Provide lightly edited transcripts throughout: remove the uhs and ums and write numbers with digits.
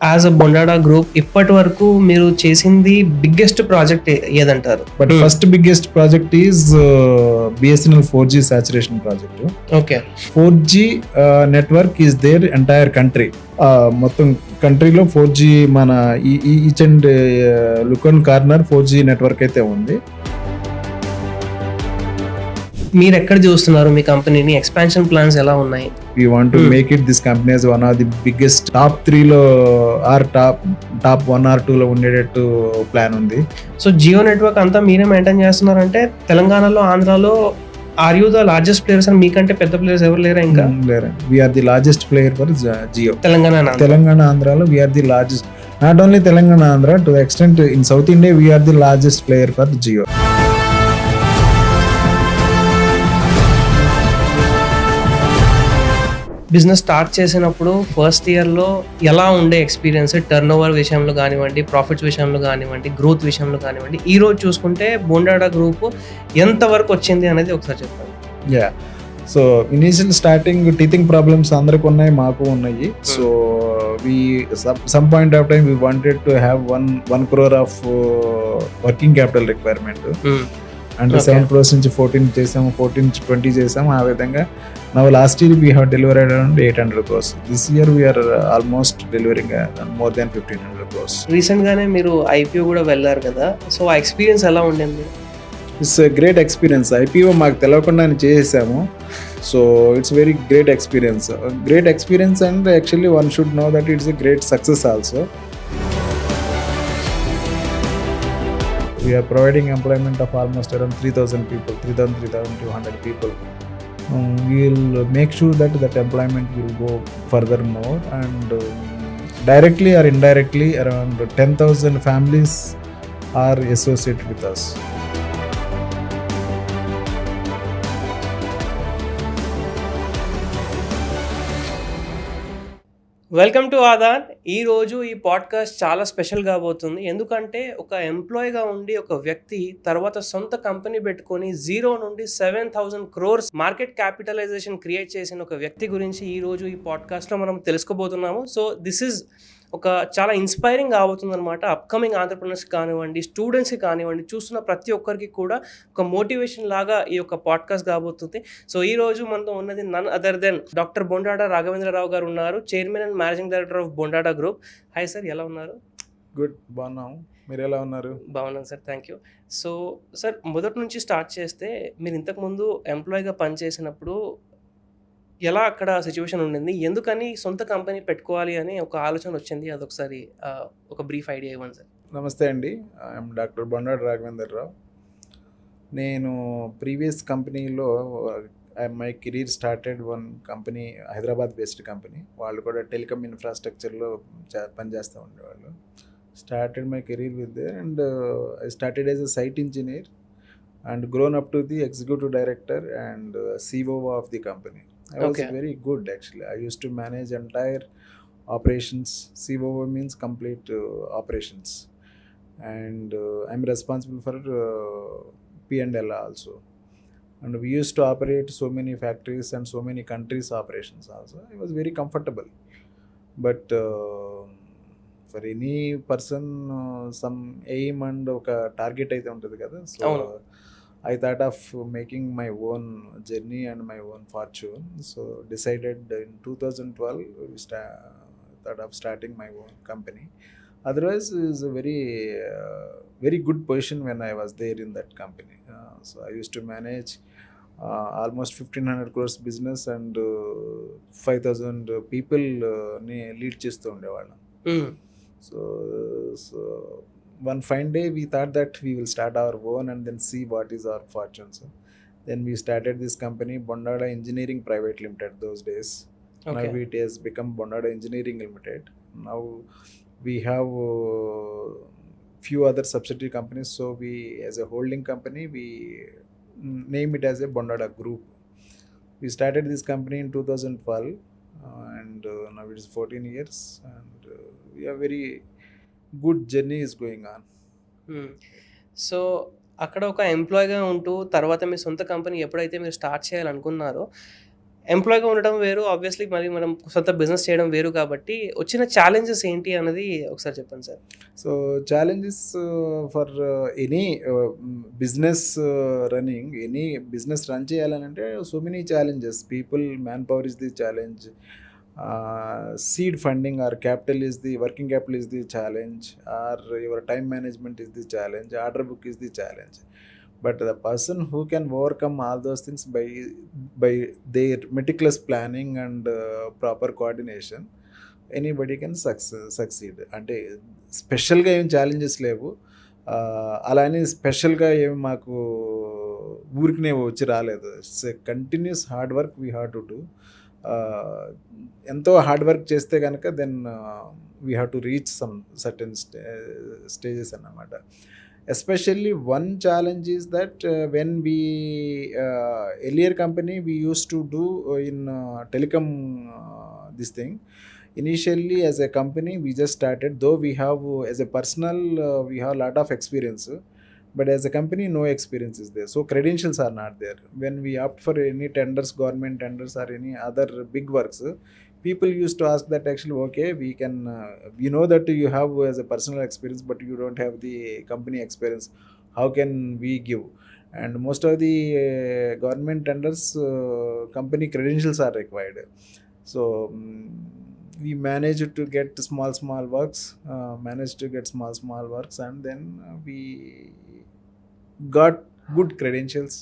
As a Bondada group ఇప్పటి వరకు మీరు చేసింది బిగ్గెస్ట్ ప్రాజెక్ట్ ఏదంటారు? But first biggest project is BSNL 4G saturation project. Okay. 4G network is there entire country. మొత్తం కంట్రీలో 4G మన each and nook and corner 4G network అయితే ఉంది. మీరు ఎక్కడ చూస్తున్నారు మీ కంపెనీని? ఎక్స్పాన్షన్ ప్లాన్స్ ఎలా ఉన్నాయి? We want to make it this company as one of the biggest top 3 లో ఆర్ టాప్ 1 or 2 లో ఉండేటట్టు ప్లాన్ ఉంది. సో జియో నెట్వర్క్ అంతా మీరే మెయింటైన్ చేస్తున్నారంటే తెలంగాణలో, ఆంధ్రాలో are you the largest players అని మీకంటే పెద్ద ప్లేయర్స్ ఎవరు లేరా ఇంకా? We are the largest player for Jio. Telangana ఆంధ్రాలో we are the largest. Not only Telangana, Andhra, to the extent in South India we are the largest player for Jio. Business start చేసినప్పుడు ఫస్ట్ ఇయర్లో ఎలా ఉండే ఎక్స్పీరియన్స్, టర్న్ ఓవర్ విషయంలో కానివ్వండి, ప్రాఫిట్స్ విషయంలో కానివ్వండి, గ్రోత్ విషయంలో కానివ్వండి, ఈ రోజు చూసుకుంటే బొండాడా గ్రూప్ ఎంతవరకు వచ్చింది అనేది ఒకసారి చెప్పండి. Yeah, so initial starting teething problems అందరికి ఉన్నాయి, మాకు ఉన్నాయి. So we some point of time we wanted to have 1 crore of working capital requirement. అంటే 7 crores నుంచి 14 చేసాము, 14 నుంచి 20 చేసాము. ఆ విధంగా now last year we have delivered around 800 crores. This year we are almost delivering more than 1500 crores. Recent గానే మీరు IPO కూడా వెళ్ళారు కదా, సో ఆ ఎక్స్పీరియన్స్ ఎలా ఉండింది? It's great experience. ఐపీఓ మాకు తెలియకుండానే చేసేసాము. So it's very great experience and actually one should know that it's a great success also. We are providing employment of almost around 3,000 people, 3,200 people. We will make sure that employment will go furthermore, and directly or indirectly around 10,000 families are associated with us. Welcome to Aadan. ఈరోజు ఈ podcast చాలా special కాబోతుంది. ఎందుకంటే ఒక ఎంప్లాయీగా ఉండి ఒక వ్యక్తి తర్వాత సొంత కంపెనీ పెట్టుకొని 0 నుండి 7,000 crores మార్కెట్ క్యాపిటలైజేషన్ క్రియేట్ చేసిన ఒక వ్యక్తి గురించి ఈరోజు ఈ పాడ్కాస్ట్లో మనం తెలుసుకోబోతున్నాము. సో దిస్ ఈజ్ ఒక చాలా ఇన్స్పైరింగ్ కాబోతుంది అనమాట. అప్కమింగ్ ఆంటర్ప్రినర్స్ కానివ్వండి, స్టూడెంట్స్కి కానివ్వండి, చూస్తున్న ప్రతి ఒక్కరికి కూడా ఒక మోటివేషన్ లాగా ఈ యొక్క పాడ్కాస్ట్ కాబోతుంది. సో ఈ రోజు మనతో ఉన్నది none other than doctor Bondada Raghavendra Rao గారు ఉన్నారు, chairman and managing director of Bondada group. Hi sir, ఎలా ఉన్నారు? గుడ్, బాగున్నాం. మీరు ఎలా ఉన్నారు? బాగున్నాను sir, thank you. So sir, మొదటి నుంచి స్టార్ట్ చేస్తే మీరు ఇంతకుముందు ఎంప్లాయీగా పనిచేసినప్పుడు ఎలా అక్కడ సిచ్యువేషన్ ఉండింది, ఎందుకని సొంత కంపెనీ పెట్టుకోవాలి అని ఒక ఆలోచన వచ్చింది, అదొకసారి ఒక బ్రీఫ్ ఐడియా ఇవ్వండి సార్. నమస్తే అండి, ఐఎమ్ డాక్టర్ బొండాడా రాఘవేంద్రరావు. నేను ప్రీవియస్ కంపెనీలో my career started one company, Hyderabad based company. వాళ్ళు కూడా టెలికామ్ ఇన్ఫ్రాస్ట్రక్చర్లో పనిచేస్తూ ఉండేవాళ్ళు. Started my career with there and I started as a site engineer and grown up to the executive director and COO of the company. I was very good actually. I used to manage entire operations. COO means complete operations, and I'm responsible for P&L also. And we used to operate so many factories and so many countries operations also. I was very comfortable. But for any person some aim and oka target aithe untadi kada. So I thought of making my own journey and my own fortune. So decided in 2012 thought of starting my own company. Otherwise it's a very good position when I was there in that company. So I used to manage almost 1,500 crores business and 5,000 people ni lead chestu undevallam. So one fine day we thought that we will start our own and then see what is our fortune. So then we started this company, Bondada Engineering Private Limited, those days. Now it has become Bondada Engineering Limited. Now we have few other subsidiary companies. So we, as a holding company, we name it as a Bondada Group. We started this company in 2012 and now it is 14 years and we are very good journey is going on. So అక్కడ ఒక ఎంప్లాయీగా ఉంటూ తర్వాత మీ సొంత company ఎప్పుడైతే మీరు start చేయాలనుకున్నారో ఎంప్లాయ్‌గా ఉండడం వేరు. Obviously మరి మనం సొంత బిజినెస్ చేయడం వేరు కాబట్టి వచ్చిన ఛాలెంజెస్ ఏంటి అన్నది ఒకసారి చెప్పండి sir? So challenges for any business running, any business run చేయాలనంటే so many challenges. People, man power is the challenge. Seed funding or capital is the, working capital is the challenge, or your time management is the challenge, order book is the challenge. But the person who can overcome all those things by their meticulous planning and proper coordination, anybody can succeed. అంటే స్పెషల్గా ఏం challenges లేవు. అలా అని స్పెషల్గా ఏమి మాకు ఊరికినే వచ్చి రాలేదు. It's a continuous hard work we have to do. ఎంతో హార్డ్ వర్క్ చేస్తే కనుక then we have to reach some certain stages అన్నమాట. Especially one challenge is that when we earlier company we used to do in telecom this thing. Initially as a company we just started, though we have as a personal we have a lot of experience, but as a company no experience is there, so credentials are not there. When we opt for any tenders, government tenders or any other big works, people used to ask that actually okay we can we know that you have as a personal experience but you don't have the company experience, how can we give? And most of the government tenders company credentials are required. So we managed to get small works, and then we got good credentials,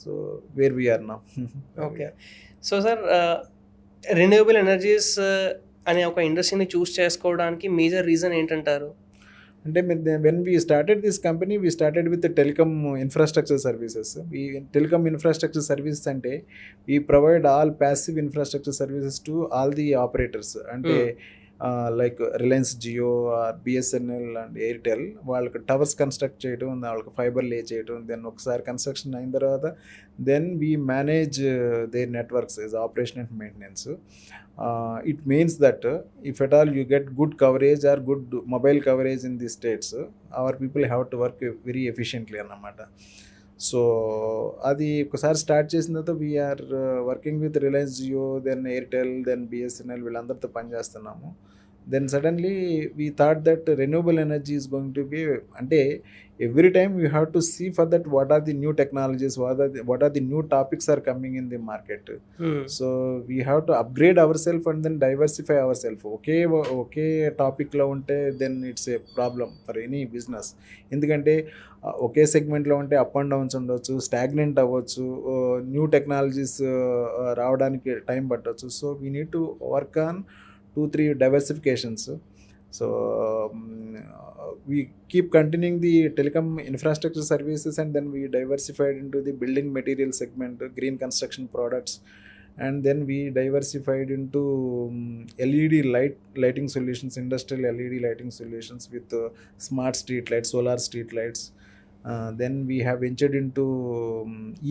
so where we are now. Okay. So sir renewable energies అనే ఒక ఇండస్ట్రీని choose చేసుకోవడానికి major reason ఏంటంటారు? అంటే when we started this company, we started with telecom infrastructure services. ఈ telecom infrastructure services అంటే we provide all passive infrastructure services to all the operators. అంటే like Reliance Jio, BSNL and Airtel వాళ్ళకి టవర్స్ కన్స్ట్రక్ట్ చేయడం, వాళ్ళకి fibre లే చేయడం, దెన్ ఒకసారి construction అయిన తర్వాత then we manage their networks as operation and maintenance. It means that if at all you get good coverage or good mobile coverage in the states, our people have to work very efficiently అన్నమాట. So అది ఒకసారి start చేసిన తర్వాత we are working with Reliance Jio, then Airtel, then BSNL వీళ్ళందరితో పనిచేస్తున్నాము. Then suddenly we thought that renewable energy is going to be, అంటే every time you have to see for that what are the new technologies, what are the new topics are coming in the market. So we have to upgrade our self and then diversify our self. ఒకే టాపిక్లో ఉంటే then it's a problem for any business. ఎందుకంటే ఒకే సెగ్మెంట్లో ఉంటే up and downs ఉండొచ్చు, stagnant అవ్వచ్చు, new technologies రావడానికి టైం పట్టవచ్చు. So we need to work on 2-3 diversifications. So we keep continuing the telecom infrastructure services, and then we diversified into the building material segment, green construction products, and then we diversified into LED lighting solutions, industrial LED lighting solutions with smart street lights, solar street lights. Then we have ventured into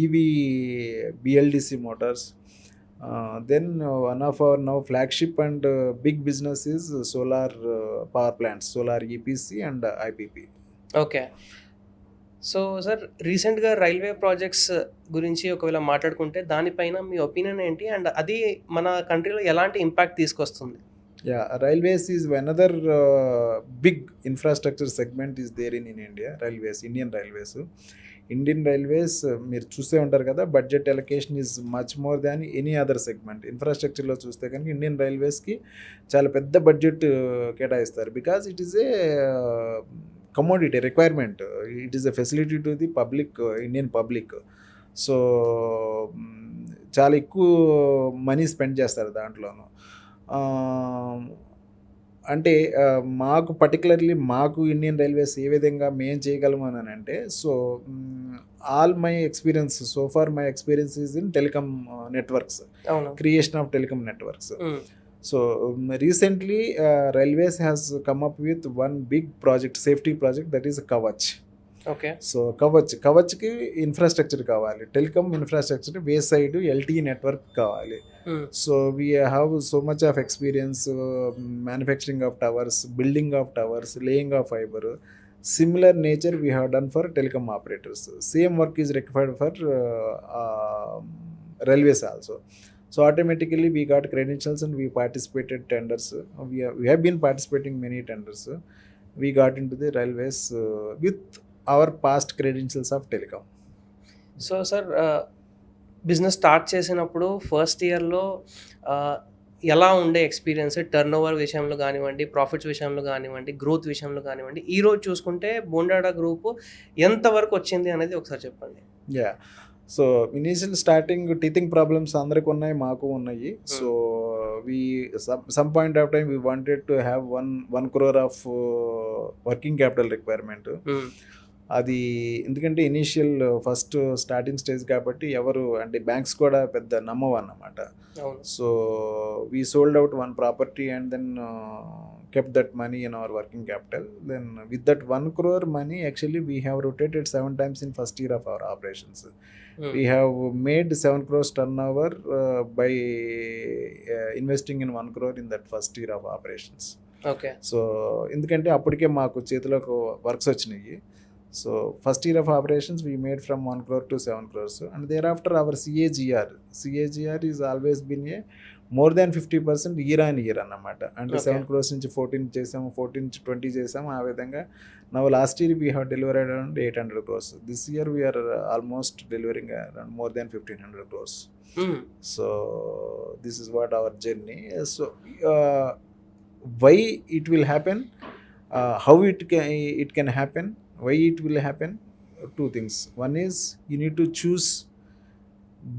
EV BLDC motors. Then one of our now flagship and big business is solar power plants, solar EPC and IPP. Okay. So sir రీసెంట్గా railway projects గురించి ఒకవేళ మాట్లాడుకుంటే దానిపైన మీ opinion ఏంటి, and అది మన కంట్రీలో ఎలాంటి ఇంపాక్ట్ తీసుకొస్తుంది? Yeah, railways is another big infrastructure segment is there in India. Railways, Indian railways మీరు చూసే ఉంటారు కదా, budget allocation is much more than any other segment. ఇన్ఫ్రాస్ట్రక్చర్లో చూస్తే కనుక ఇండియన్ రైల్వేస్కి చాలా పెద్ద బడ్జెట్ కేటాయిస్తారు. Because it is a commodity requirement, it is a facility to the public, Indian public. So చాలా ఎక్కువ మనీ స్పెండ్ చేస్తారు దాంట్లోనూ. అంటే మాకు పర్టికులర్లీ మాకు ఇండియన్ రైల్వేస్ ఏ విధంగా మేము చేయగలము అని అంటే, so all my experience so far my experience is in telecom networks, creation of telecom networks. So recently railways has come up with one big project, safety project, that is Kavach. Okay. So కవచ్కి infrastructure కావాలి, telecom infrastructure, way side LT network కావాలి. So we have so much of experience manufacturing of towers, building of towers, laying of fibre. Similar nature we have done for telecom operators. Same work is required for railways also. So automatically we got credentials and we participated tenders. We have been participating many tenders. We got into the railways with our past credentials of telecom. So sir business start చేసినప్పుడు first ఇయర్‌లో ఎలా ఉండే experience turnover విషయంలో గానివ్వండి, profits విషయంలో గానివ్వండి, growth విషయంలో గానివ్వండి, ఈరోజు చూసుకుంటే బోండాడా గ్రూప్ ఎంత వరకు వచ్చింది అనేది ఒకసారి చెప్పండి? Yeah. So initial starting teething problems అందరికి ఉన్నాయి, మాకు ఉన్నాయి. So we some point of time we wanted to have 1 crore of working capital requirement. అది ఎందుకంటే ఇనీషియల్ ఫస్ట్ స్టార్టింగ్ స్టేజ్ కాబట్టి ఎవరు అంటే బ్యాంక్స్ కూడా పెద్ద నమ్మవు అన్నమాట. అవును. So we sold out 1 property and then kept that money in our working capital. Then with that 1 crore money, actually we have rotated 7 times in first year of our operations. We have made 7 crores turnover by investing in 1 crore in that first year of operations. Okay. So ఎందుకంటే అప్పటికే మాకు చేతిలోకి వర్క్స్ వచ్చినాయి. So first year of operations we made from 1 crore to 7 crores and thereafter our CAGR is always been a more than 50% year on year అన్నమాట. అంటే 7 crores నుంచి 14 చేసాము, 14 నుంచి 20 చేసాము. ఆ విధంగా now last year we have delivered around 800 crores. This year we are almost delivering around more than 1500 crores. So this is what our journey. So why it will happen, how it can happen, why it will happen, 2 things. One is you need to choose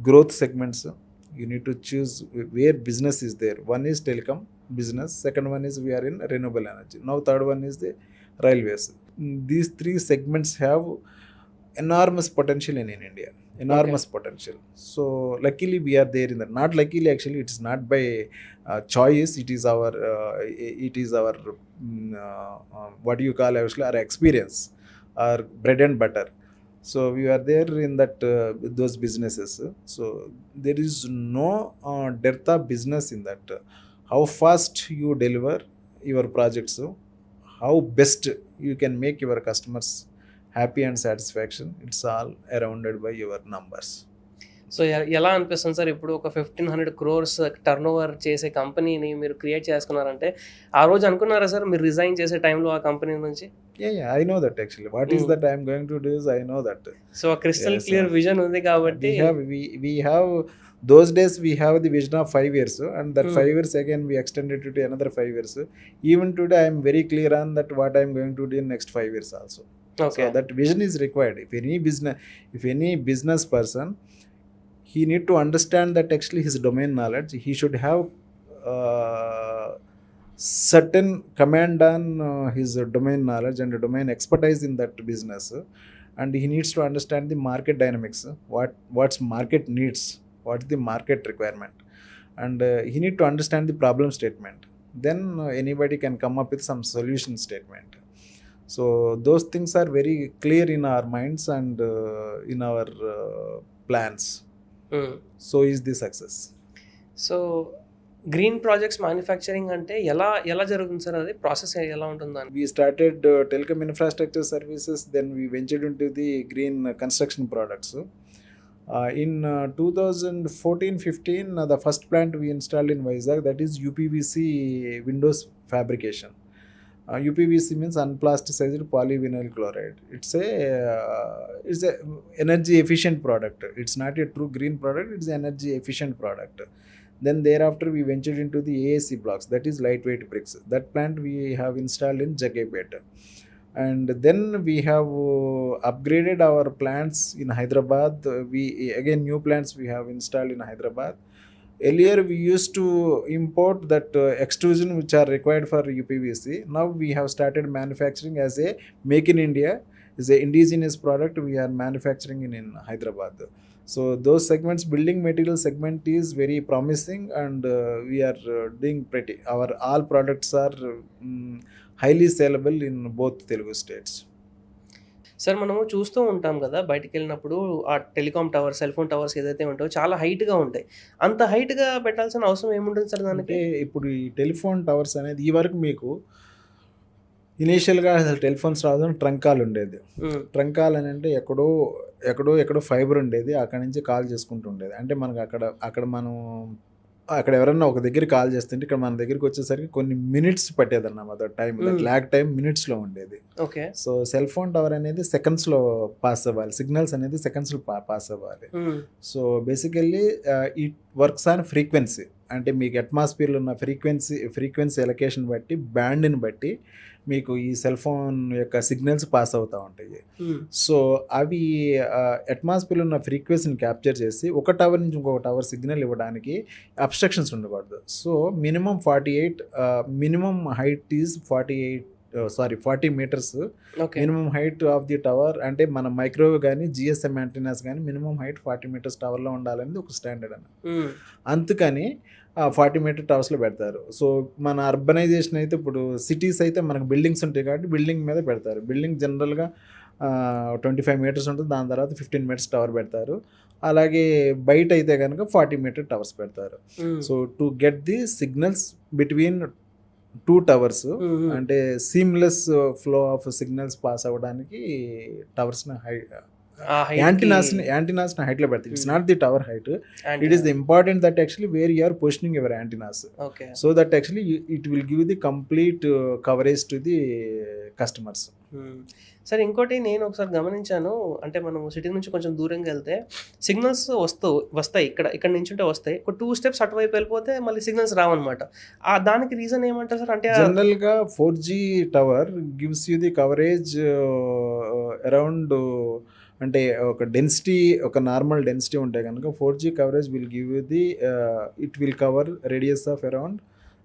growth segments. You need to choose where business is there. One is telecom business, second one is we are in renewable energy, now third one is the railways. These 3 segments have enormous potential in India, enormous potential. So luckily we are there in that. Not luckily, actually it's not by choice, it is our what do you call, actually our experience, our bread and butter. So we are there in that those businesses. So there is no dearth of business in that. How fast you deliver your projects, how best you can make your customers happy and satisfaction, it's all surrounded by your numbers. So ఎలా అనిపిస్తుంది sir ఇప్పుడు ఒక 1500 crores turnover చేసే కంపెనీని మీరు create చేసుకున్నారంటే ఆ రోజు అనుకున్నారా సార్ మీరు రిజైన్ చేసే టైంలో ఆ కంపెనీ నుంచి? Yeah, I know that actually. What is that I am going to do is I know that. So ఆ క్రిస్టల్ క్లియర్ విజన్ ఉంది కాబట్టి we have those days we have the vision of 5 years and that 5 years again we extended it to another 5 years. Even today I am very clear on that what I am going to do in next 5 years also. Okay. So that vision is required. If any business person, he need to understand that actually his domain knowledge, he should have certain command on his domain knowledge and domain expertise in that business, and he needs to understand the market dynamics, what's market needs, what's the market requirement, and he need to understand the problem statement. Then anybody can come up with some solution statement. So those things are very clear in our minds and in our plans. So is the success. So green projects manufacturing అంటే ఎలా జరుగుతుంది sir? అది process ఎలా ఉంటుందని? We started telecom infrastructure services, then we ventured into the green construction products. In 2014-15, the first plant we installed in Vizag, that is UPVC windows fabrication. UPVC means unplasticized polyvinyl chloride. It's a energy efficient product. It's not a true green product, it's an energy efficient product. Then thereafter we ventured into the AAC blocks, that is lightweight bricks. That plant we have installed in Jagepet. And then we have upgraded our plants in Hyderabad. Again new plants we have installed in Hyderabad. Earlier we used to import that extrusion which are required for UPVC. Now we have started manufacturing as a make in India, is a indigenous product we are manufacturing in Hyderabad. So those segments, building material segment is very promising, and we are doing pretty. Our all products are highly sellable in both Telugu states. Sir మనము చూస్తూ ఉంటాం కదా బయటికి వెళ్ళినప్పుడు ఆ telecom tower, cell phone towers ఏదైతే ఉంటాయో చాలా హైట్గా ఉంటాయి. అంత హైట్గా పెట్టాల్సిన అవసరం ఏముంటుంది సార్ దానికి? ఇప్పుడు ఈ టెలిఫోన్ టవర్స్ అనేది ఈ వరకు మీకు ఇనీషియల్గా అసలు టెలిఫోన్స్ రావడం ట్రంకాల్ ఉండేది. ట్రంకాల్ అని అంటే ఎక్కడో ఎక్కడో ఫైబర్ ఉండేది, అక్కడ నుంచి కాల్ చేసుకుంటూ ఉండేది. అంటే మనకు అక్కడ మనం అక్కడ ఎవరన్నా ఒక దగ్గర కాల్ చేస్తుంటే ఇక్కడ మన దగ్గరికి వచ్చేసరికి కొన్ని మినిట్స్ పట్టేదన్నమాట టైం. ల్యాగ్ టైం మినిట్స్లో ఉండేది. Okay. So cell phone tower అనేది సెకండ్స్లో పాస్ అవ్వాలి, సిగ్నల్స్ అనేది సెకండ్స్లో పాస్ అవ్వాలి. So basically it works on frequency. అంటే మీకు అట్మాస్ఫియర్లో ఉన్న ఫ్రీక్వెన్సీ ఎలకేషన్ బట్టి, బ్యాండ్ని బట్టి మీకు ఈ సెల్ ఫోన్ యొక్క సిగ్నల్స్ పాస్ అవుతూ ఉంటాయి. సో అవి అట్మాస్ఫియర్లో ఉన్న ఫ్రీక్వెన్సీని క్యాప్చర్ చేసి ఒక టవర్ నుంచి ఇంకొక టవర్ సిగ్నల్ ఇవ్వడానికి అబ్స్ట్రక్షన్స్ ఉండకూడదు. So minimum 48 height is 40 metres minimum height of the tower. అంటే మన మైక్రోవేవ్ కానీ జిఎస్ఎం యాంటీనాస్ కానీ మినిమం హైట్ 40 మీటర్స్ టవర్లో ఉండాలనేది ఒక స్టాండర్డ్ అన్న. అందుకని 40 మీటర్ టవర్స్లో పెడతారు. సో మన అర్బనైజేషన్ అయితే ఇప్పుడు సిటీస్ అయితే మనకు బిల్డింగ్స్ ఉంటాయి కాబట్టి బిల్డింగ్ మీద పెడతారు. బిల్డింగ్ జనరల్గా 25 మీటర్స్ ఉంటుంది, దాని తర్వాత 15 మీటర్స్ టవర్ పెడతారు. అలాగే బయట అయితే కనుక 40 మీటర్ టవర్స్ పెడతారు. So to get the signals between 2 towers, అంటే seamless flow of signals pass అవ్వడానికి టవర్స్ని యాంటీనాస్ హైట్లో పెడతారు. It's not the tower height, it is the important that actually where you are positioning your antennas. So that actually it will give the complete coverage to the customers. సరే, ఇంకోటి నేను ఒకసారి గమనించాను, అంటే మనం సిటీ నుంచి కొంచెం దూరంగా వెళ్తే సిగ్నల్స్ వస్తాయి, ఇక్కడ నుంచి ఉంటే వస్తాయి, ఒక 2 స్టెప్స్ అటువైపు వెళ్ళిపోతే మళ్ళీ సిగ్నల్స్ రావన్నమాట. దానికి రీజన్ ఏమంటారు సార్? అంటే జనరల్గా 4G tower gives you the coverage around, అంటే ఒక డెన్సిటీ, ఒక నార్మల్ డెన్సిటీ ఉంటే కనుక 4G coverage will give you the it will cover radius of around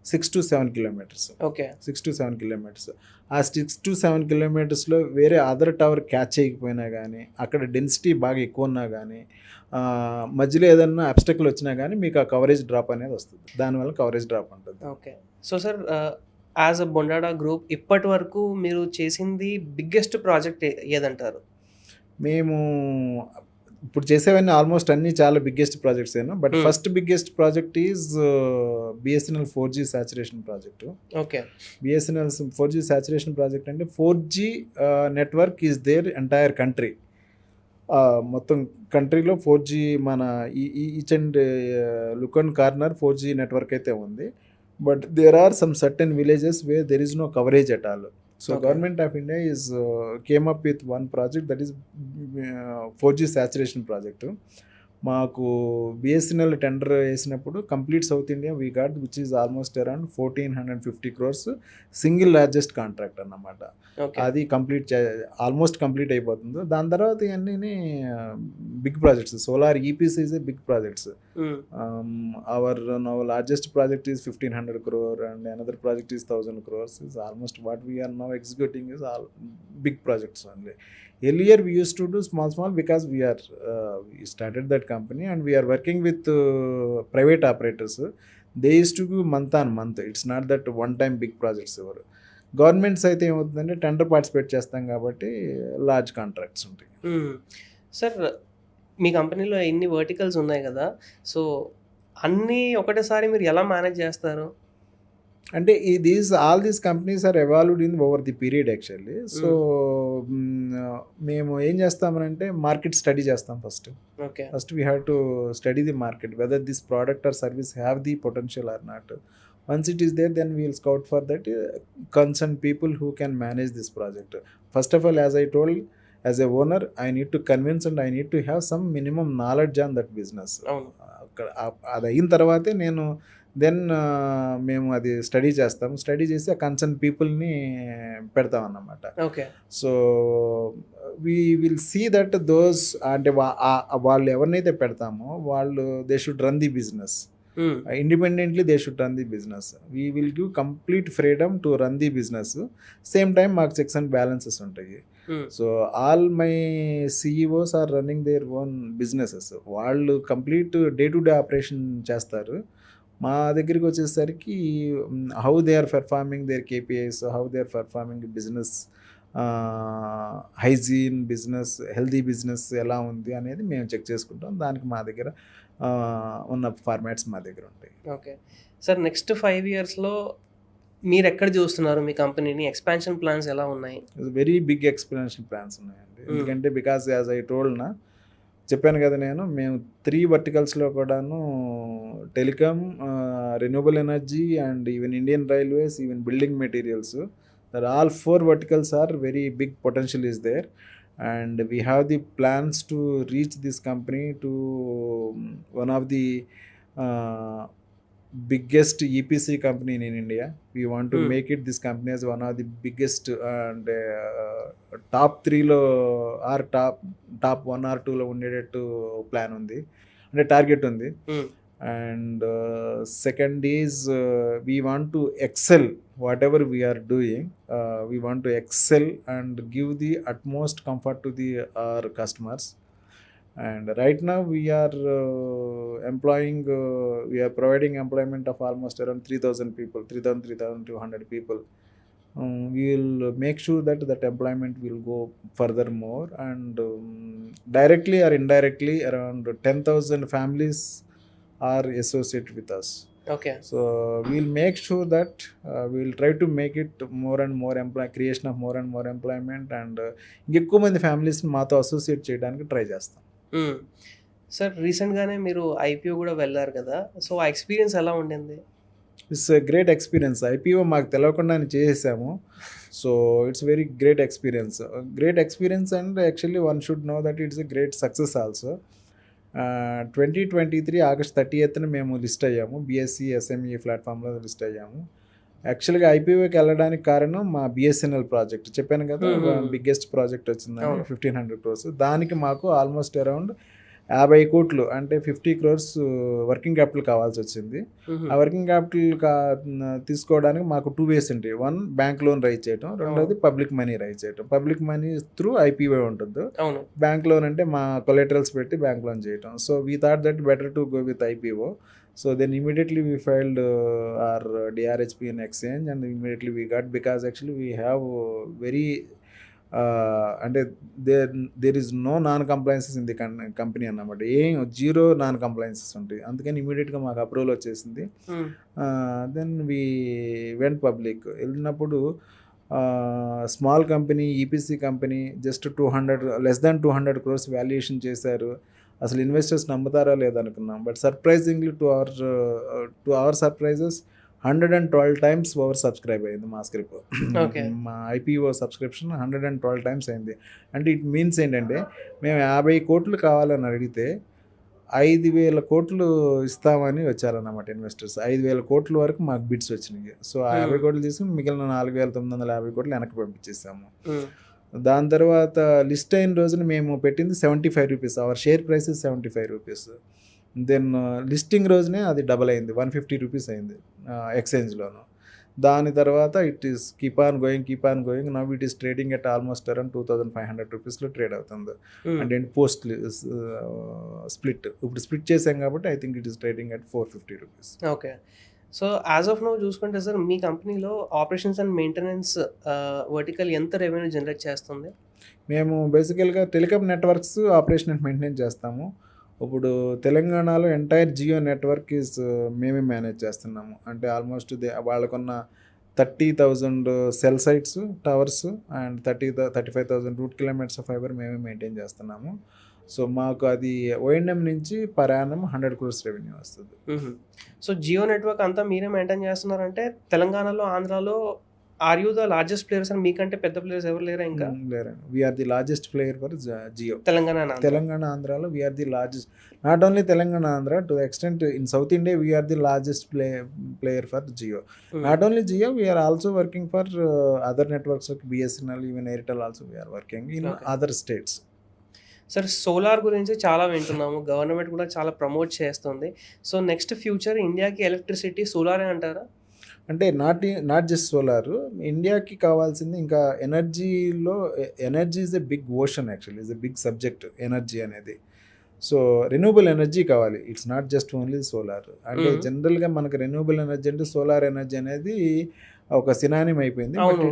6 to 7 kilometres. Okay, 6 to 7 kilometres. ఆ 6 to 7 కిలోమీటర్స్లో వేరే అదర్ టవర్ క్యాచ్ చేయకపోయినా కానీ, అక్కడ డెన్సిటీ బాగా ఎక్కువ ఉన్నా కానీ, మధ్యలో ఏదన్నా అబ్స్టకల్ వచ్చినా కానీ మీకు ఆ కవరేజ్ డ్రాప్ అనేది వస్తుంది. దానివల్ల కవరేజ్ డ్రాప్ ఉంటుంది. Okay. So sir, as a Bondada group ఇప్పటి వరకు మీరు చేసింది బిగ్గెస్ట్ ప్రాజెక్ట్ ఏదంటారు? మేము ఇప్పుడు చేసేవన్నీ ఆల్మోస్ట్ అన్నీ చాలా బిగ్గెస్ట్ ప్రాజెక్ట్స్ అయినా, but first biggest project is BSNL 4G saturation project. Okay. BSNL 4G saturation project అంటే 4G network is there entire country. మొత్తం కంట్రీలో 4G మన each and nook and corner 4G network అయితే ఉంది. But there are some certain villages where there is no coverage at all. So Government of India came up with one project, that is 4G saturation project. మాకు BSNL tender వేసినప్పుడు complete south India we got which is almost around 1450 crores, single largest contract అన్నమాట. అది almost complete అయిపోతుంది. దాని తర్వాత ఇవన్నీ big projects. Solar EPC is a big projects. Our largest project is 1500 crore and another project is 1000 crores. is almost what we are now executing is all big projects only. Earlier we used to do small because we started that company and we are working with private operators. They used to do month on month. It's not that one time big projects. Governments అయితే ఏమవుతుందంటే tender participate చేస్తాం కాబట్టి large contracts ఉంటాయి. Sir, మీ కంపెనీలో ఎన్ని verticals ఉన్నాయి కదా, సో అన్నీ ఒకటేసారి మీరు ఎలా మేనేజ్ చేస్తారు? అంటే all these companies are evolved in over the period actually. So మేము ఏం చేస్తామనంటే మార్కెట్ స్టడీ చేస్తాం first. We have to study the market whether this product or service have the potential or not. Once it is there, then we will scout for that concerned people who can manage this project. First of all, as I told, as a owner, I need to convince and I need to have some minimum knowledge on that business. అది అయిన తర్వాతే మేము అది study చేస్తాము. Study చేసి ఆ concern పీపుల్ని పెడతాం అన్నమాట. So we will see that those, అంటే వాళ్ళు ఎవరినైతే పెడతామో వాళ్ళు they should run the business. Independently they should run the business. We will give complete freedom to run the business. Same time మాకు checks and balances ఉంటాయి. So all my CEOs are running their own businesses. వాళ్ళు complete day to day operation చేస్తారు. మా దగ్గరికి వచ్చేసరికి how they are performing their KPIs, how they are performing business hygiene, business healthy business ఎలా ఉంది అనేది మేము చెక్ చేసుకుంటాం. దానికి మా దగ్గర ఉన్న ఫార్మాట్స్ మా దగ్గర ఉంటాయి. ఓకే సార్, నెక్స్ట్ 5 yearsలో మీరు ఎక్కడ చూస్తున్నారు మీ కంపెనీని? ఎక్స్పాన్షన్ ప్లాన్స్ ఎలా ఉన్నాయి? వెరీ బిగ్ ఎక్స్పాన్షన్ ప్లాన్స్ ఉన్నాయండి. ఎందుకంటే బికాస్ యాజ్ ఐ టోల్డ్ నా చెప్పాను కదా నేను, మేము 3 వర్టికల్స్‌లో కూడాను telecom, renewable energy and even Indian Railways, even building materials. Their all 4 verticals are very big potential is there, and we have the plans to reach this company to one of the uh, biggest EPC company in India. We want to make it this company as one of the biggest and top 3లో or top 1 or 2లో ఉండేటట్టు plan ఉంది, అంటే target ఉంది. And second is we want to excel whatever we are doing. We want to excel and give the utmost comfort to our customers. And right now we are providing employment of almost around 3,000 people, 3,200 people. We will make sure that employment will go furthermore, and directly or indirectly around 10,000 families are associated with us. Okay. So we'll make sure that we'll try to make it more and more creation of more and more employment, and ఇంకెక్కువ మంది ఫ్యామిలీస్ని మాతో associate చేయడానికి try చేస్తాం. Sir, రీసెంట్గానే మీరు IPO కూడా వెళ్ళారు కదా, సో ఆ ఎక్స్పీరియన్స్ ఎలా ఉండింది? It's great experience. ఐపీఓ మాకు తెలియకుండానే చేసేసాము. So it's very great experience and actually one should know that it's a great success also. 2023 August 30th మేము లిస్ట్ అయ్యాము, BSE SME ప్లాట్ఫామ్లో లిస్ట్ అయ్యాము. యాక్చువల్గా ఐపీఓకి వెళ్ళడానికి కారణం మా BSNL ప్రాజెక్ట్, చెప్పాను కదా, బిగ్గెస్ట్ ప్రాజెక్ట్ వచ్చిందని 1,500 crores. దానికి మాకు ఆల్మోస్ట్ అరౌండ్ 50 కోట్లు అంటే 50 crores వర్కింగ్ క్యాపిటల్ కావాల్సి వచ్చింది. ఆ వర్కింగ్ క్యాపిటల్ తీసుకోవడానికి మాకు 2 ways ఉంటాయి. 1 బ్యాంక్ లోన్ రైజ్ చేయడం, రెండోది పబ్లిక్ మనీ రైజ్ చేయడం. పబ్లిక్ మనీ త్రూ ఐపీఓ ఉంటుంది, బ్యాంక్ లోన్ అంటే మా కొలెటరల్స్ పెట్టి బ్యాంక్ లోన్ చేయడం. So we thought that better to go with IPO. So then immediately we filed our DRHP in exchange, and immediately we got, because actually we have very అంటే there is no non compliances in the company అన్నమాట. Zero non compliances ఉంటాయి. అందుకని ఇమీడియట్గా మాకు approval వచ్చేసింది. Then we went public. వెళ్ళినప్పుడు small company, EPC company, just 200 crores valuation చేశారు. అసలు ఇన్వెస్టర్స్ నమ్ముతారా లేదనుకున్నాం. But surprisingly to our surprises 112 times over subscribe అయింది మా స్క్రిప్ట్. మా ఐపీఓ సబ్స్క్రిప్షన్ 112 times అయింది. అంటే ఇట్ మీన్స్ ఏంటంటే, మేము 50 కోట్లు కావాలని అడిగితే 5,000 కోట్లు ఇస్తామని వచ్చారన్నమాట ఇన్వెస్టర్స్. 5,000 కోట్ల వరకు మాకు బిడ్స్ వచ్చినాయి. సో ఆ 50 కోట్లు తీసుకుని మిగిలిన 4,950 కోట్లు వెనక్కి పంపించేసాము. దాని తర్వాత లిస్ట్ అయిన రోజున మేము పెట్టింది 75 rupees. Our share price 75 rupees. Then listing రోజునే అది డబల్ అయింది, 150 rupees అయింది ఎక్స్చేంజ్లోను. దాని తర్వాత it is keep on going. Now it is trading at almost around 2,500 rupeesలో ట్రేడ్ అవుతుంది. అండ్ పోస్ట్ స్ప్లిట్ ఇప్పుడు స్ప్లిట్ చేసాం కాబట్టి I think it is trading at 450 rupees. Okay. So as of now చూసుకుంటే సార్, మీ కంపెనీలో ఆపరేషన్స్ అండ్ మెయింటెనెన్స్ వర్టికల్ ఎంత revenue generate చేస్తుంది? మేము బేసికల్గా telecom networks operation and maintenance చేస్తాము. ఇప్పుడు తెలంగాణలో ఎంటైర్ జియో నెట్వర్క్ మేమే మేనేజ్ చేస్తున్నాము. అంటే ఆల్మోస్ట్ వాళ్ళకున్న 30,000 cell sites, towers and 35,000 route kilometres of fibre మేమే మెయింటైన్ చేస్తున్నాము. సో మాకు అది ఓఎన్ఎం నుంచి పర్ యానం 100 crores రెవెన్యూ వస్తుంది. సో జియో నెట్వర్క్ అంతా మీరే మెయింటైన్ చేస్తున్నారంటే, తెలంగాణలో, ఆంధ్రాలో are you the largest players అని? మీకంటే పెద్ద ప్లేయర్స్ ఎవరు లేరా? ఇంకా లేరండి. We are the largest player for Jio. Telangana ఆంధ్రాలో we are the largest. Not only Telangana, Andhra, to the extent in South India we are the largest player for Jio. Not only Jio, we are also working for other networks like BSNL, even Airtel also we are working in other states. Sir, solar గురించి చాలా వింటున్నాము, government కూడా చాలా promote చేస్తుంది. So next future ఇండియాకి electricity సోలారే అంటారా? అంటే నాట్ జస్ట్ సోలార్. ఇండియాకి కావాల్సింది ఇంకా ఎనర్జీలో, energy is a big ocean, actually is a big subject energy అనేది. సో రెన్యూబుల్ ఎనర్జీ కావాలి, it's not just only solar. అంటే జనరల్గా మనకు రెన్యూబుల్ ఎనర్జీ అంటే సోలార్ ఎనర్జీ అనేది ఒక సినానిమ్ అయిపోయింది. But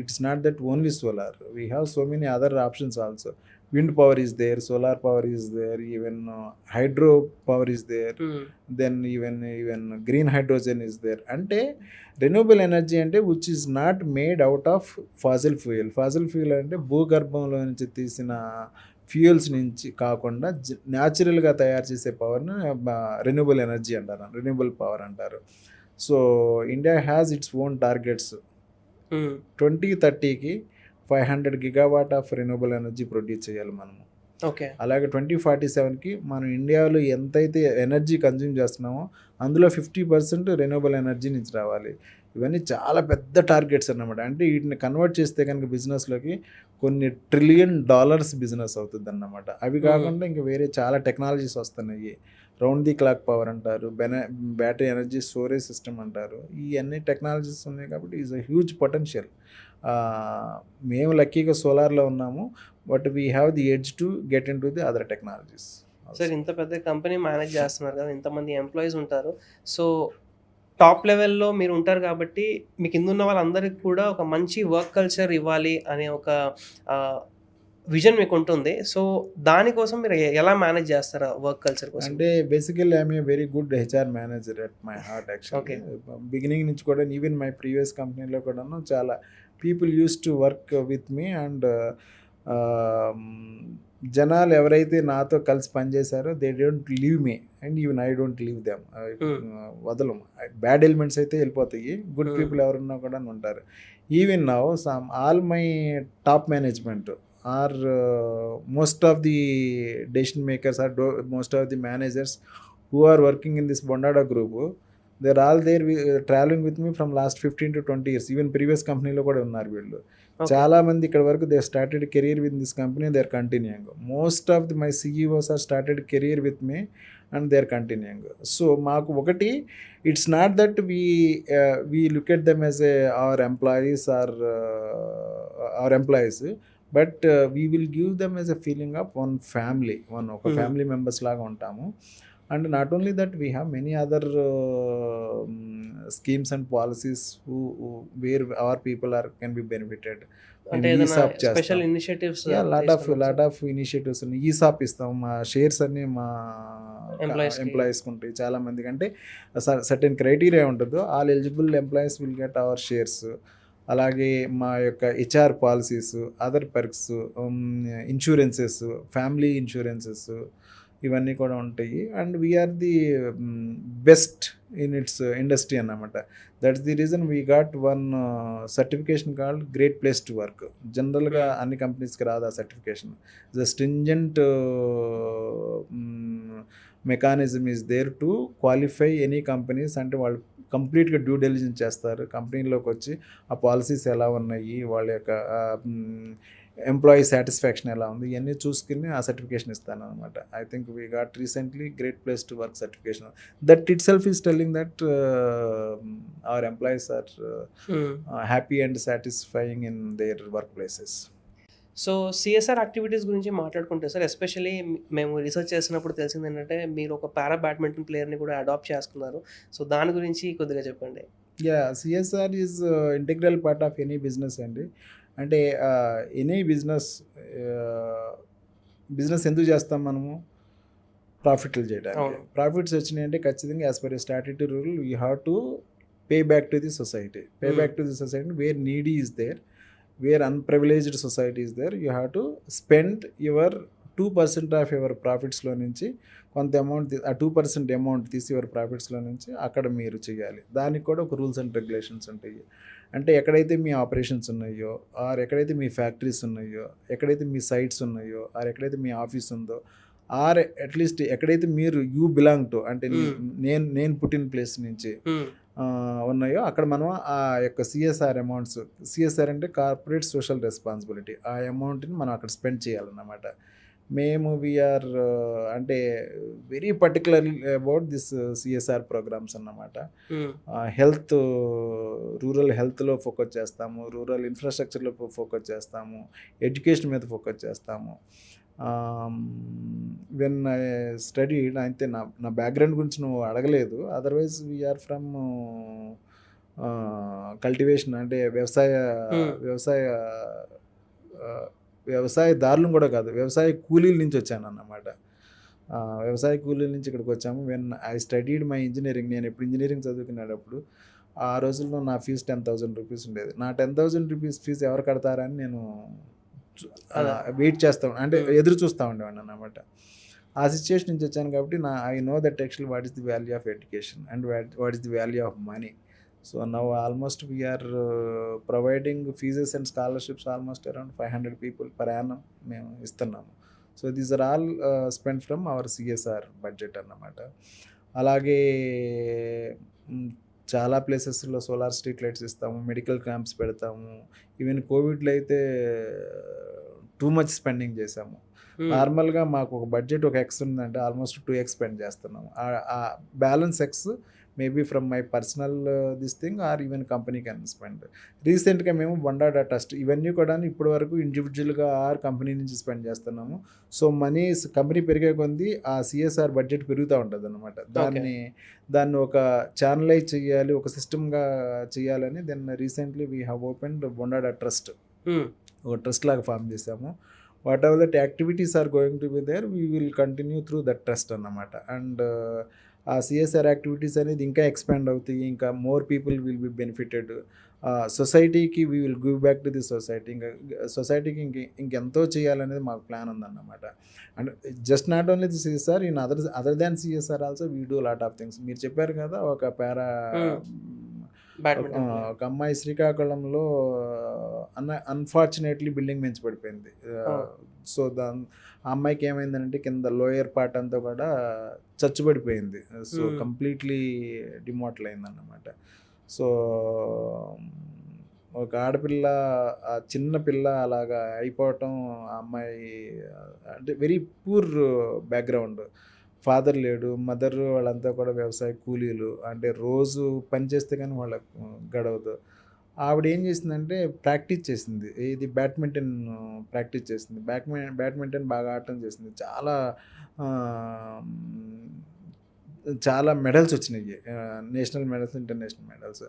it's not that only solar. We have so many other options also. Wind power is there, solar power is there, even hydro power is there, then even green hydrogen is there. Ante renewable energy ante which is not made out of fossil fuel. Fossil fuel ante భూగర్భంలో నుంచి తీసిన fuels నుంచి కాకుండా న్యాచురల్గా తయారు చేసే పవర్ని renewable energy అంటారు, రెన్యూబుల్ పవర్ అంటారు. So India has its own targets. 2030కి 500 gigawatt of renewable energy produce చేయాలి మనము. ఓకే. అలాగే 2047కి మనం ఇండియాలో ఎంతైతే ఎనర్జీ కన్జ్యూమ్ చేస్తున్నామో అందులో 50% రెన్యూబుల్ ఎనర్జీ నుంచి రావాలి. ఇవన్నీ చాలా పెద్ద టార్గెట్స్ అన్నమాట. అంటే వీటిని కన్వర్ట్ చేస్తే కనుక బిజినెస్లోకి కొన్ని $1 ట్రిలియన్ బిజినెస్ అవుతుంది అన్నమాట. అవి కాకుండా ఇంకా వేరే చాలా టెక్నాలజీస్ వస్తున్నాయి. రౌండ్ ది క్లాక్ పవర్ అంటారు, బ్యాటరీ ఎనర్జీ స్టోరేజ్ సిస్టమ్ అంటారు. ఇవన్నీ టెక్నాలజీస్ ఉన్నాయి కాబట్టి ఈజ్ అ హ్యూజ్ పొటెన్షియల్. మేము లక్కీగా సోలార్లో ఉన్నాము, but we have the edge to get in to the other technologies. Sir, ఇంత పెద్ద కంపెనీ మేనేజ్ చేస్తున్నారు కదా, ఇంతమంది ఎంప్లాయీస్ ఉంటారు. సో టాప్ లెవెల్లో మీరు ఉంటారు కాబట్టి మీ కింద ఉన్న వాళ్ళందరికీ కూడా ఒక మంచి వర్క్ కల్చర్ ఇవ్వాలి అనే ఒక విజన్ మీకు ఉంటుంది. సో దానికోసం మీరు ఎలా మేనేజ్ చేస్తారా వర్క్ కల్చర్ కోసం? అంటే basically I'm a very good HR manager at my heart actually. Beginning నుంచి కూడా ఈవెన్ మై ప్రీవియస్ కంపెనీలో కూడాను చాలా people use to work with me. And జనాలు ఎవరైతే నాతో కలిసి పనిచేశారో they don't leave me and even I don't leave them. వదలం. బ్యాడ్ ఎలిమెంట్స్ అయితే వెళ్ళిపోతాయి, గుడ్ పీపుల్ ఎవరున్నా కూడా ఉంటారు. Even now all my top management are most of the decision makers or most of the managers who are working in this Bondada group, they're all there traveling with me from last 15 to 20 years. Even previous company లో కూడా ఉన్నారు వీళ్ళు. చాలా మంది ఇక్కడ వరకు they started career with this company, they are continuing. Most of the my CEOs are started career with me and they are continuing. So మాకు ఒకటి, it's not that we look at them as our employees are our employees, but we will give them as a feeling of one family, ఒక family members లాగా ఉంటాము. And not only that, we have many other schemes and policies where our people can be benefited. అంటే special initiatives, lot of initiatives ఉన్నాయి. ఈసాప్ ఇస్తాం, మా shares అన్ని మా ఎంప్లాయీస్కి ఉంటాయి చాలా మందికి. అంటే సర్టెన్ క్రైటీరియా ఉంటుందో all eligible employees will get our shares. అలాగే మా యొక్క HR policies, other perks, insurances, family insurances, ఇవన్నీ కూడా ఉంటాయి. And we are the best in its industry అన్నమాట. That's the reason we got one certification called Great place to Work. జనరల్గా అన్ని కంపెనీస్కి రాదు ఆ certification. The stringent mechanism is there to qualify any companies. అంటే వాళ్ళు కంప్లీట్గా డ్యూ డెలిజెన్స్ చేస్తారు. కంపెనీలోకి వచ్చి ఆ పాలసీస్ ఎలా ఉన్నాయి, వాళ్ళ యొక్క ఎంప్లాయీ సాటిస్ఫాక్షన్ ఎలా ఉంది, ఇవన్నీ చూసుకుని ఆ సర్టిఫికేషన్ ఇస్తాను అనమాట. I think we got recently great place to work certification. That itself is telling that our employees are happy and satisfying in their work places. So CSR activities గురించి మాట్లాడుకుంటే sir, especially మేము research చేసినప్పుడు తెలిసింది ఏంటంటే మీరు ఒక పారా badminton ప్లేయర్ని కూడా adapt చేసుకున్నారు. సో దాని గురించి కొద్దిగా చెప్పండి. Yeah, CSR is integral part of any business అండి. అంటే ఎనీ బిజినెస్ ఎందుకు చేస్తాం మనము? ప్రాఫిట్లు చేయడానికి. ప్రాఫిట్స్ వచ్చినాయంటే ఖచ్చితంగా as per statutory rule you have to pay back to the society. Where needy is there, where unprivileged society is there, you have to spend your 2% of your ప్రాఫిట్స్లో నుంచి కొంత amount, ఆ 2% అమౌంట్ తీసి your ప్రాఫిట్స్లో నుంచి అక్కడ మీరు చేయాలి. దానికి కూడా ఒక రూల్స్ అండ్ రెగ్యులేషన్స్ ఉంటాయి. అంటే ఎక్కడైతే మీ ఆపరేషన్స్ ఉన్నాయో, ఆర్ ఎక్కడైతే మీ ఫ్యాక్టరీస్ ఉన్నాయో, ఎక్కడైతే మీ సైట్స్ ఉన్నాయో, ఆర్ ఎక్కడైతే మీ ఆఫీస్ ఉందో, ఆర్ అట్లీస్ట్ ఎక్కడైతే మీరు యూ బిలాంగ్ టు, అంటే నేను పుట్టిన ప్లేస్ నుంచి ఉన్నాయో అక్కడ మనం ఆ యొక్క సిఎస్ఆర్ అమౌంట్స్, సిఎస్ఆర్ అంటే కార్పొరేట్ సోషల్ రెస్పాన్సిబిలిటీ, ఆ అమౌంట్ని మనం అక్కడ స్పెండ్ చేయాలన్నమాట. మేము వీఆర్ అంటే very particular about this CSR programs అన్నమాట. హెల్త్, రూరల్ హెల్త్లో ఫోకస్ చేస్తాము, రూరల్ ఇన్ఫ్రాస్ట్రక్చర్లో ఫోకస్ చేస్తాము, ఎడ్యుకేషన్ మీద ఫోకస్ చేస్తాము. వెన్ ఐ స్టడీడ్, అయితే నా బ్యాక్గ్రౌండ్ గురించి నువ్వు అడగలేదు. అదర్వైజ్ వీఆర్ ఫ్రమ్ కల్టివేషన్, అంటే వ్యవసాయదారులను కూడా కాదు, వ్యవసాయ కూలీల నుంచి వచ్చాను అన్నమాట. వ్యవసాయ కూలీల నుంచి ఇక్కడికి వచ్చాము. When I studied my engineering, నేను ఎప్పుడు ఇంజనీరింగ్ చదువుకునేటప్పుడు ఆ రోజుల్లో నా ఫీజు 10,000 రూపీస్ ఉండేది. నా 10,000 రూపీస్ ఫీజు ఎవరు కడతారని నేను వెయిట్ చేస్తాం, అంటే ఎదురు చూస్తూ ఉండేవాడిని అన్నమాట. ఆ సిచ్యుయేషన్ నుంచి వచ్చాను కాబట్టి I know that actually what is the value of education and what is the value of money. So now almost we're providing fees and scholarships almost around 500 people per annum మేము ఇస్తున్నాము. So these are all spend from our CSR budget అన్నమాట. అలాగే చాలా ప్లేసెస్లో solar street lights ఇస్తాము, medical camps పెడతాము. Even కోవిడ్లో అయితే టూ మచ్ స్పెండింగ్ చేసాము. నార్మల్గా మాకు ఒక బడ్జెట్ ఒక ఎక్స్ ఉందంటే ఆల్మోస్ట్ 2x స్పెండ్ చేస్తున్నాము. ఆ balance X maybe from my personal this thing or even company can spend. రీసెంట్గా మేము బండాడా ట్రస్ట్ ఇవన్నీ కూడా ఇప్పటి వరకు ఇండివిజువల్గా ఆర్ కంపెనీ నుంచి స్పెండ్ చేస్తున్నాము. సో మనీ కంపెనీ పెరిగే కొద్దీ ఆ సిఎస్ఆర్ బడ్జెట్ పెరుగుతూ ఉంటుంది అనమాట. దాన్ని ఒక ఛానలైజ్ చేయాలి, ఒక సిస్టమ్గా చేయాలని then recently we have opened Bondada trust. ఒక ట్రస్ట్ లాగా ఫామ్ చేసాము. Whatever that activities are going to be there we will continue through that trust అన్నమాట. అండ్ ఆ సిఎస్ఆర్ యాక్టివిటీస్ అనేది ఇంకా ఎక్స్పాండ్ అవుతాయి, ఇంకా more people will be benefited. సొసైటీకి we will give back to the society. ఇంకా సొసైటీకి ఇంకెంతో చేయాలనేది మాకు ప్లాన్ ఉందన్నమాట. And just not only the CSR, in other than CSR also we do lot of things. మీరు చెప్పారు కదా ఒక ఒక అమ్మాయి శ్రీకాకుళంలో అన్ఫార్చునేట్లీ బిల్డింగ్ మించి పడిపోయింది. సో ఆ అమ్మాయికి ఏమైందంటే కింద లోయర్ పార్ట్ అంతా కూడా చచ్చుబడిపోయింది. సో కంప్లీట్లీ డిమోటల్ అయిందన్నమాట. సో ఒక ఆడపిల్ల, ఆ చిన్న పిల్ల అలాగా అయిపోవటం, ఆ అమ్మాయి అంటే వెరీ పూర్ బ్యాక్గ్రౌండ్, ఫాదర్ లేడు, మదర్ వాళ్ళంతా కూడా వ్యవసాయ కూలీలు, అంటే రోజు పని చేస్తే కానీ వాళ్ళకు గడవదు. ఆవిడ ఏం చేసిందంటే ప్రాక్టీస్ చేసింది, ఇది బ్యాడ్మింటన్ ప్రాక్టీస్ చేసింది, బ్యాడ్మింటన్ బాగా ఆడటం చేసింది. చాలా మెడల్స్ వచ్చినాయి, నేషనల్ మెడల్స్, ఇంటర్నేషనల్ మెడల్స్.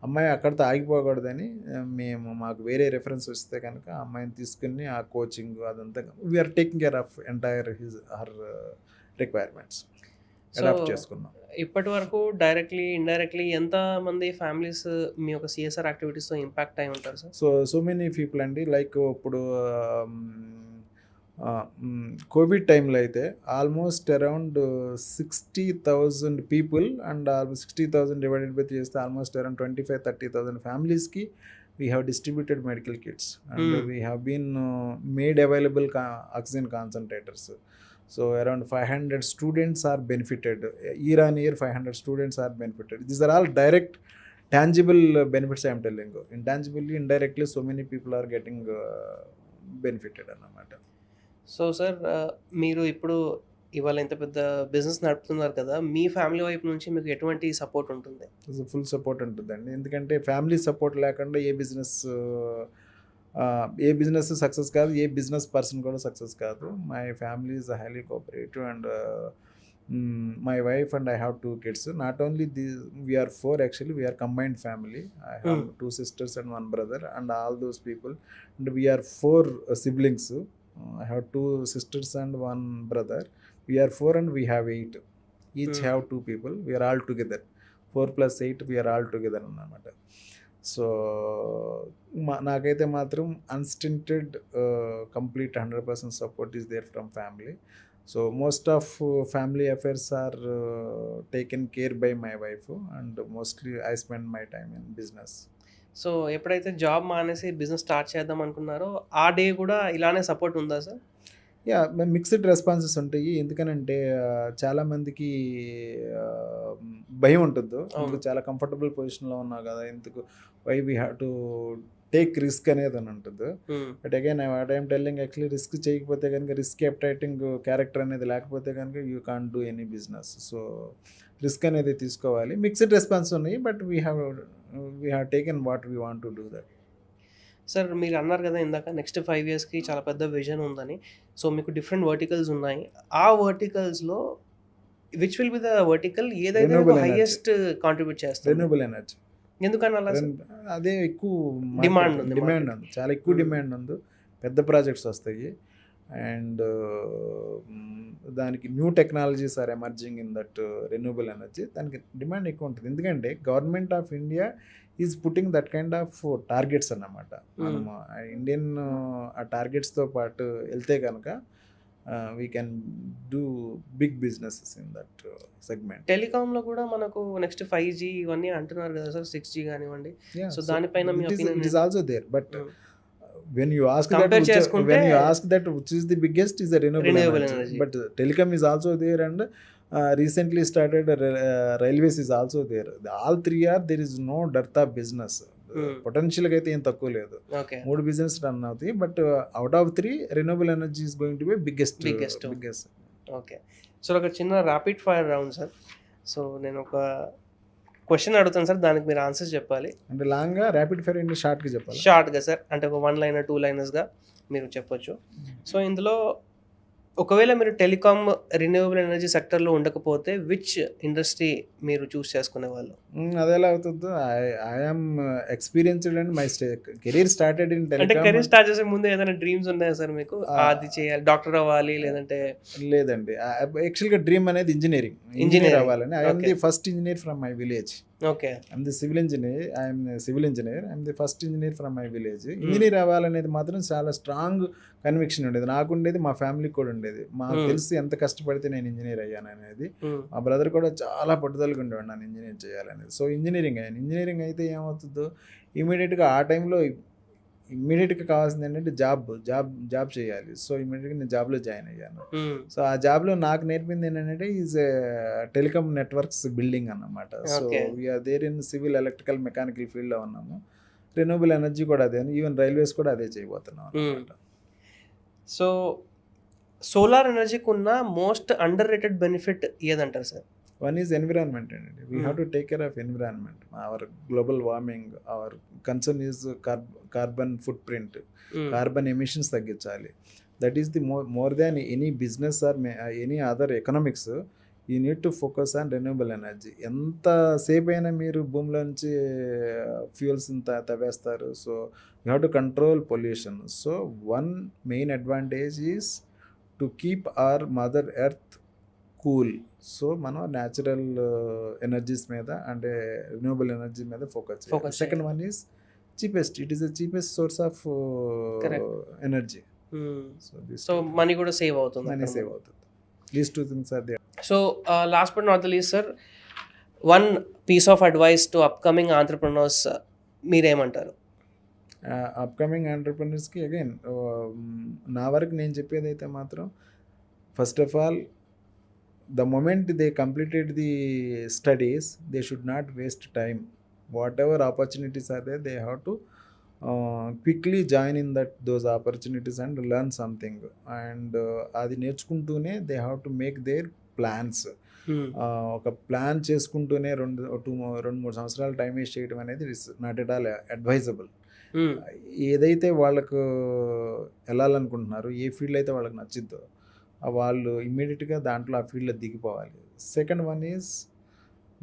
అమ్మాయి అక్కడితో ఆగిపోకూడదని మాకు వేరే రెఫరెన్స్ వస్తే కనుక అమ్మాయిని తీసుకుని ఆ కోచింగ్ అదంతా we're taking care of entire her requirements adopt చేసుకున్నాం. ఇప్పటి వరకు డైరెక్ట్లీ ఇండైరెక్ట్లీ ఎంత మంది ఫ్యామిలీస్ మీ యొక్క సిఎస్ఆర్ యాక్టివిటీస్తో ఇంపాక్ట్ అయి ఉంటారు సార్? సో మెనీ పీపుల్ అండి. లైక్ ఇప్పుడు కోవిడ్ టైంలో అయితే almost around 60,000 people and 60,000 divided by చేస్తే ఆల్మోస్ట్ అరౌండ్ 25,000-30,000 ఫ్యామిలీస్కి we have distributed medical kits and we have been made available oxygen concentrators. So around 500 students are benefited. Year on year 500 students are benefited. These are all direct tangible benefits I am telling you. Intangibly, indirectly so many people are getting benefited అన్నమాట. So sir, మీరు ఇప్పుడు ఇవాళ ఇంత పెద్ద business నడుపుతున్నారు కదా, మీ family వైపు నుంచి మీకు ఎటువంటి సపోర్ట్ ఉంటుంది? ఫుల్ సపోర్ట్ ఉంటుందండి. ఎందుకంటే ఫ్యామిలీ సపోర్ట్ లేకుండా ఏ బిజినెస్ సక్సెస్ కాదు, ఏ బిజినెస్ పర్సన్ కూడా సక్సెస్ కాదు. My family is highly cooperative and my wife and I have 2 kids. Not only we are 4 actually, we are combined family. I have 2 sisters and 1 brother and all those people, and we are 4 siblings. I have 2 sisters and 1 brother. We are 4 and we have 8. Each have 2 people. We are all together. 4 plus 8, we are all together అన్నమాట. So నాకైతే మాత్రం unstinted complete 100% support is there from family. So most of family affairs are taken care by my wife and mostly I spend my time in business. So ఎప్పుడైతే job మానేసి business start చేద్దాం అనుకున్నారో ఆ day కూడా ఇలానే support ఉందా sir? Yeah, mixed responses ఉంటాయి. ఎందుకనంటే చాలామందికి భయం ఉంటుంది. ఎందుకు చాలా కంఫర్టబుల్ పొజిషన్లో ఉన్నావు కదా, ఎందుకు why we have to take risk అనేది అని ఉంటుంది. But again what I'm telling, actually risk చేయకపోతే కనుక, రిస్క్ అప్టైటింగ్ క్యారెక్టర్ అనేది లేకపోతే కనుక you can't do any business. So risk అనేది తీసుకోవాలి. మిక్స్డ్ రెస్పాన్స్ ఉన్నాయి, but we have taken what we want to do that. Sir, మీరు అన్నారు కదా ఇందాక నెక్స్ట్ 5 yearsకి చాలా పెద్ద విజన్ ఉందని. సో మీకు డిఫరెంట్ వర్టికల్స్ ఉన్నాయి. ఆ వర్టికల్స్లో which will be the vertical ఏదైతే హైయెస్ట్ కాంట్రిబ్యూట్ చేస్తుంది? Renewable energy. ఎందుకని అలా? అదే ఎక్కువ డిమాండ్ ఉంది, చాలా ఎక్కువ డిమాండ్ ఉంది. పెద్ద ప్రాజెక్ట్స్ వస్తాయి అండ్ దానికి new technologies are emerging in that renewable energy. దానికి డిమాండ్ ఎక్కువ ఉంటుంది. ఎందుకంటే government of India is putting that kind of targets అన్నమాట. మనము ఇండియన్ ఆ టార్గెట్స్తో పాటు వెళ్తే కనుక we can do big businesses in that segment. టెలికాంలో కూడా మనకు నెక్స్ట్ 5G ఇవన్నీ అంటున్నారు కదా సార్, 6G కానివ్వండి. సో దానిపైన మీ opinion it is also there, but when you ask Compare that చేసుకుంటే when you ask that which is the biggest is the renewable energy. energy. But telecom is also there, and recently started railways is also there. All three are, there is no dearth of business. Potential గా అయితే ఏం తక్కువ లేదు, okay. 3 business run అవుతాయి. But out of 3 renewable energy is going to B biggest. Okay. So ఒక చిన్న rapid fire round sir. So నేను ఒక క్వశ్చన్ అడుగుతాను సార్, దానికి మీరు ఆన్సర్స్ చెప్పాలి. అంటే లాంగ్ గా, ర్యాపిడ్ ఫైర్ అండి, షార్ట్ గా చెప్పాలి? షార్ట్గా సార్, అంటే ఒక 1 లైనర్ 2 లైనర్స్గా మీరు చెప్పొచ్చు. సో ఇందులో ఒకవేళ మీరు టెలికాం రిన్యూవబుల్ ఎనర్జీ సెక్టర్లో ఉండకపోతే విచ్ ఇండస్ట్రీ మీరు చూస్ చేసుకునే వాళ్ళు? అది ఎలా అవుతుందో, I'm experienced and my career started in అంటే టెలికాం. కెరీర్ స్టార్ట్ చేసే ముందు ఏదైనా డ్రీమ్స్ ఉన్నాయా సార్ మీకు? అది చేయాలి, డాక్టర్ అవ్వాలి, లేదంటే? లేదండి, యాక్చువల్గా డ్రీమ్ అనేది ఇంజనీర్ అవ్వాలని. I'm the first engineer from my village. Okay. I'm the civil engineer. I'm the first engineer from my village. Engineer అవ్వాలనేది మాత్రం చాలా స్ట్రాంగ్ కన్విక్షన్ ఉండేది, నాకు ఉండేది, మా ఫ్యామిలీకి కూడా ఉండేది. మాకు తెలిసి ఎంత కష్టపడితే నేను ఇంజనీర్ అయ్యాను అనేది. మా బ్రదర్ కూడా చాలా పట్టుదలగా ఉండేవాడు నన్ను ఇంజనీర్ చేయాలనేది. సో ఇంజనీరింగ్ అయ్యాను. ఇంజనీరింగ్ అయితే ఏమవుతుందో, ఇమీడియట్గా ఆ టైంలో ఇమ్మీడియట్గా కావాల్సింది ఏంటంటే జాబ్ చేయాలి. సో ఇమ్మీడియట్గా నేను జాబ్లో జాయిన్ అయ్యాను. సో ఆ జాబ్లో నాకు నేర్పింది ఏంటంటే ఈజ్ టెలికాం నెట్వర్క్స్ బిల్డింగ్ అన్నమాట. So we're there in civil, electrical, mechanical ఫీల్డ్లో ఉన్నాము. రెన్యూబుల్ ఎనర్జీ కూడా అదే, ఈవెన్ రైల్వేస్ కూడా అదే చేయబోతున్నాం అన్నమాట. సో సోలార్ ఎనర్జీకి ఉన్న మోస్ట్ అండర్ రేటెడ్ బెనిఫిట్ ఏదంటారు సార్? వన్ ఈజ్ ఎన్విరాన్మెంట్ అండి. We have to take care of environment. Our global warming, our concern is carbon footprint, carbon emissions తగ్గించాలి. That is the more than any business or any other economics. You need to focus on renewable energy. ఎంతసేపు అయినా మీరు భూమిలో నుంచి fuels తవ్వేస్తారు. So you have to control pollution. So one main advantage is to keep our mother earth cool. So మనం natural energies మీద, అంటే renewable energy మీద ఫోకస్ చేయాలి. Second one is cheapest. It is the cheapest source of energy. So money కూడా save అవుతుంది. Money save అవుతుంది. These two things are there. So last but not the least sir, one piece of advice to upcoming entrepreneurs మీరేమంటారు? Upcoming ఆంటర్ప్రెన్యూర్స్కి again నా వరకు నేను చెప్పేది అయితే మాత్రం, first of all, the moment they completed the studies, they should not waste time. Whatever opportunities are there, they have to quickly join in those opportunities and learn something. And అది నేర్చుకుంటూనే they have to make their plans. ఒక plan చేసుకుంటూనే 2-3 సంవత్సరాలు time waste చేయడం అనేది is not at all advisable. ఏదైతే వాళ్ళకు వెళ్ళాలనుకుంటున్నారో, ఏ field అయితే వాళ్ళకి నచ్చిద్దో, వాళ్ళు ఇమ్మీడియట్గా దాంట్లో ఆ ఫీల్డ్లో దిగిపోవాలి. Second one is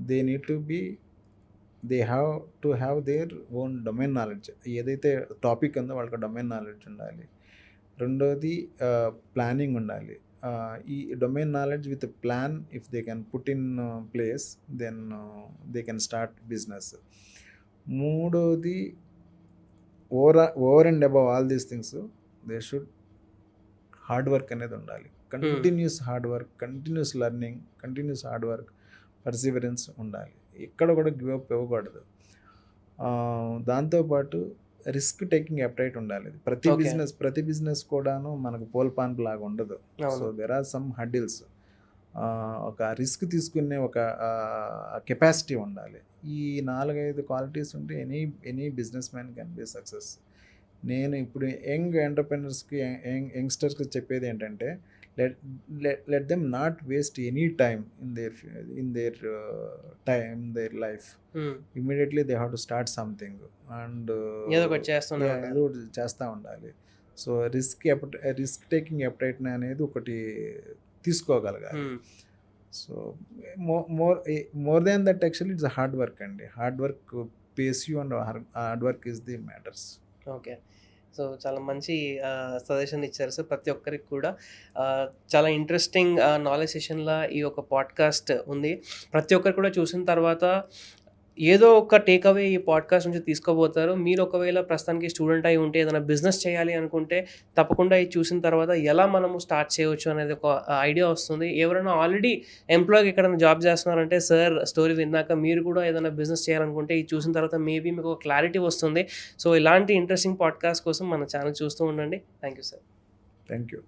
they have to have their own domain knowledge. ఏదైతే టాపిక్ ఉందో వాళ్ళకి డొమైన్ నాలెడ్జ్ ఉండాలి. రెండోది ప్లానింగ్ ఉండాలి. ఈ domain knowledge with plan if they can put in place, then they can start business. మూడోది, over and above all these things, they should hard work అనేది ఉండాలి. Continuous hard work, continuous learning, continuous hard work, perseverance ఉండాలి. ఎక్కడ కూడా give up ఇవ్వకూడదు. దాంతోపాటు risk taking అప్టైట్ ఉండాలి. ప్రతి బిజినెస్ కూడాను మనకు పోల్పాన్ లాగా ఉండదు. So there are some hurdles. ఒక రిస్క్ తీసుకునే ఒక కెపాసిటీ ఉండాలి. ఈ 4-5 క్వాలిటీస్ ఉంటే any business man can be success. నేను ఇప్పుడు యంగ్ ఎంటర్ప్రెన్యూర్స్కి, యంగ్స్టర్స్కి చెప్పేది ఏంటంటే, let them not waste any time in their life. Immediately they have to start something, and ఏదో ఒకటి చేస్తూ ఉండాలి. సో రిస్క్ టేకింగ్ అప్టైట్ అనేది ఒకటి తీసుకోగలగాలి. So more than that actually it's hard work అండి. Hard work pays you, and hard work is the matters. Okay. So చాలా మంచి సజెషన్ ఇచ్చారు సార్. ప్రతి ఒక్కరికి కూడా చాలా ఇంట్రెస్టింగ్ నాలెడ్జ్ సెషన్లా ఈ ఒక పాడ్కాస్ట్ ఉంది. ప్రతి ఒక్కరు కూడా చూసిన తర్వాత ఏదో ఒక టేక్ అవే ఈ పాడ్కాస్ట్ నుంచి తీసుకోబోతారు. మీరు ఒకవేళ ప్రస్తుతానికి స్టూడెంట్ అయి ఉంటే ఏదైనా బిజినెస్ చేయాలి అనుకుంటే తప్పకుండా ఇది చూసిన తర్వాత ఎలా మనము స్టార్ట్ చేయవచ్చు అనేది ఒక ఐడియా వస్తుంది. ఎవరైనా ఆల్రెడీ ఎంప్లాయ్‌గా ఎక్కడైనా జాబ్ చేస్తున్నారంటే సార్ స్టోరీ విన్నాక మీరు కూడా ఏదైనా బిజినెస్ చేయాలనుకుంటే ఇది చూసిన తర్వాత మేబీ మీకు ఒక క్లారిటీ వస్తుంది. సో, ఇలాంటి ఇంట్రెస్టింగ్ పాడ్కాస్ట్ కోసం మన ఛానల్ చూస్తూ ఉండండి. Thank you sir. Thank you.